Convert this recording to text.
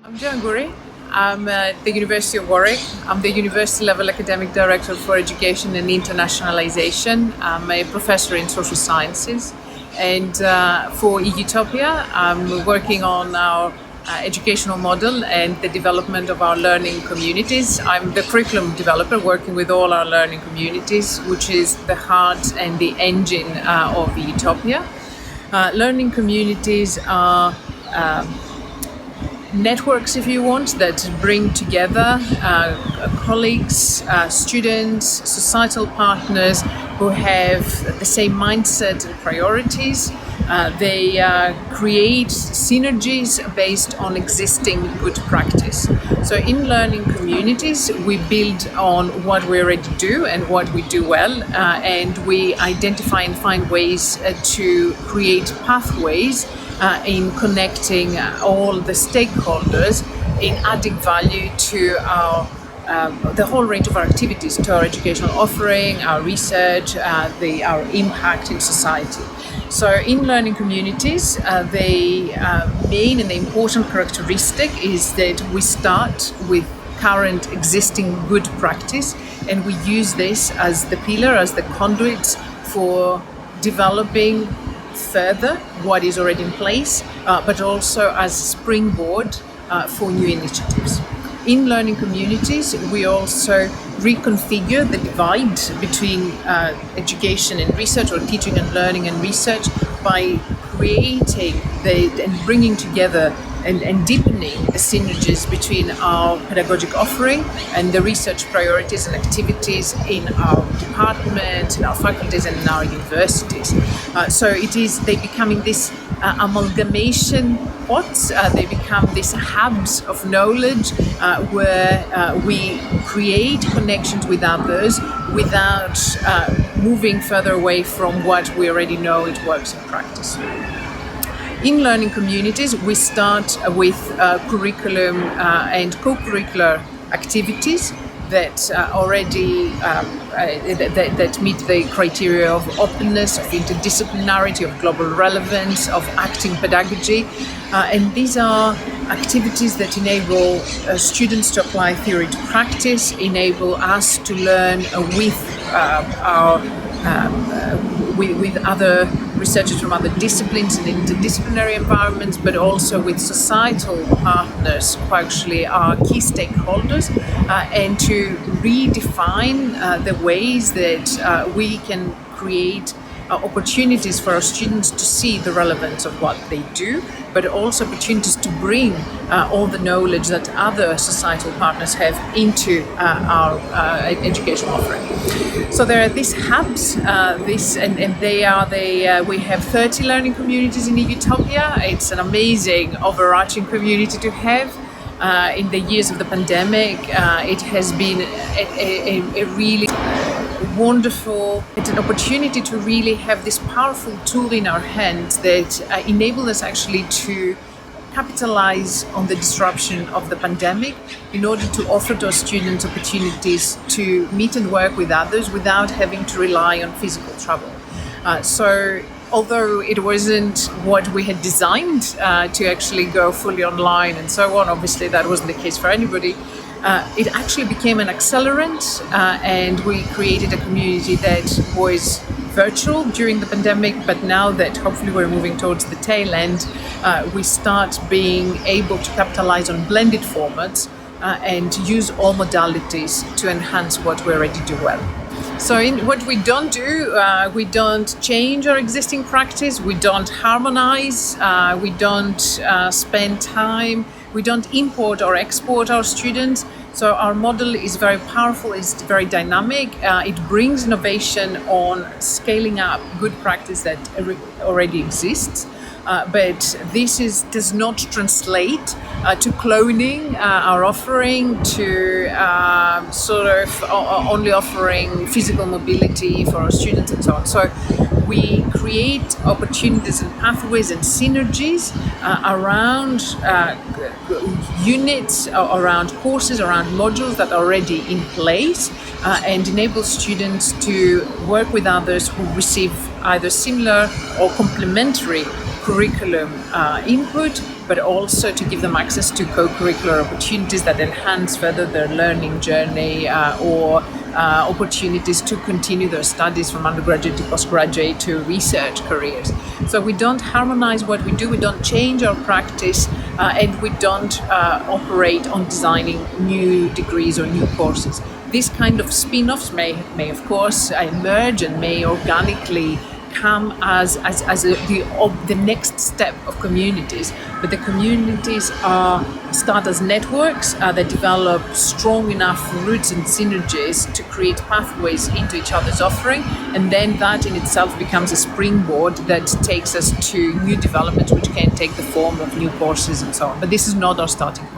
I'm Angouri. I'm at the University of Warwick. I'm the University Level Academic Director for Education and Internationalization. I'm a professor in social sciences. And for Utopia, I'm working on our educational model and the development of our learning communities. I'm the curriculum developer working with all our learning communities, which is the heart and the engine of Utopia. Learning communities are networks, if you want, that bring together colleagues, students, societal partners who have the same mindset and priorities. They create synergies based on existing good practice. So in learning communities, we build on what we already do and what we do well, and we identify and find ways to create pathways in connecting all the stakeholders, in adding value to our the whole range of our activities, to our educational offering, our research, our impact in society. So in learning communities, the main and the important characteristic is that we start with current existing good practice, and we use this as the pillar, as the conduit for developing further what is already in place, but also as springboard for new initiatives. In learning communities, we also reconfigure the divide between education and research, or teaching and learning and research, by creating and bringing together and deepening the synergies between our pedagogic offering and the research priorities and activities in our department, in our faculties, and in our universities. So they becoming this amalgamation pots. They become these hubs of knowledge where we create connections with others without moving further away from what we already know it works in practice. In learning communities, we start with curriculum and co-curricular activities that already that meet the criteria of openness, of interdisciplinarity, of global relevance, of acting pedagogy, and these are activities that enable students to apply theory to practice, enable us to learn with other researchers from other disciplines and interdisciplinary environments, but also with societal partners who actually are key stakeholders, and to redefine the ways that we can create opportunities for our students to see the relevance of what they do, but also opportunities to bring all the knowledge that other societal partners have into our educational offering. So there are these hubs, and they are we have 30 learning communities in Utopia. It's an amazing overarching community to have. In the years of the pandemic, it has been a really wonderful, it's an opportunity to really have this powerful tool in our hands that enabled us actually to capitalize on the disruption of the pandemic in order to offer to our students opportunities to meet and work with others without having to rely on physical travel. So although it wasn't what we had designed to actually go fully online and so on, obviously that wasn't the case for anybody, it actually became an accelerant, and we created a community that was virtual during the pandemic, but now that hopefully we're moving towards the tail end, we start being able to capitalize on blended formats and use all modalities to enhance what we already do well. So in what we don't do, we don't change our existing practice, we don't harmonize, we don't spend time, we don't import or export our students. So our model is very powerful, it's very dynamic, it brings innovation on scaling up good practice that already exists. But this does not translate to cloning our offering, to sort of only offering physical mobility for our students and so on. So we create opportunities and pathways and synergies around units, around courses, around modules that are already in place, and enable students to work with others who receive either similar or complementary curriculum input, but also to give them access to co-curricular opportunities that enhance further their learning journey or opportunities to continue their studies from undergraduate to postgraduate to research careers. So we don't harmonize what we do, we don't change our practice, and we don't operate on designing new degrees or new courses. These kind of spin-offs may of course emerge and may organically come as the next step of communities, but the communities start as networks that develop strong enough roots and synergies to create pathways into each other's offering, and then that in itself becomes a springboard that takes us to new developments which can take the form of new courses and so on. But this is not our starting point.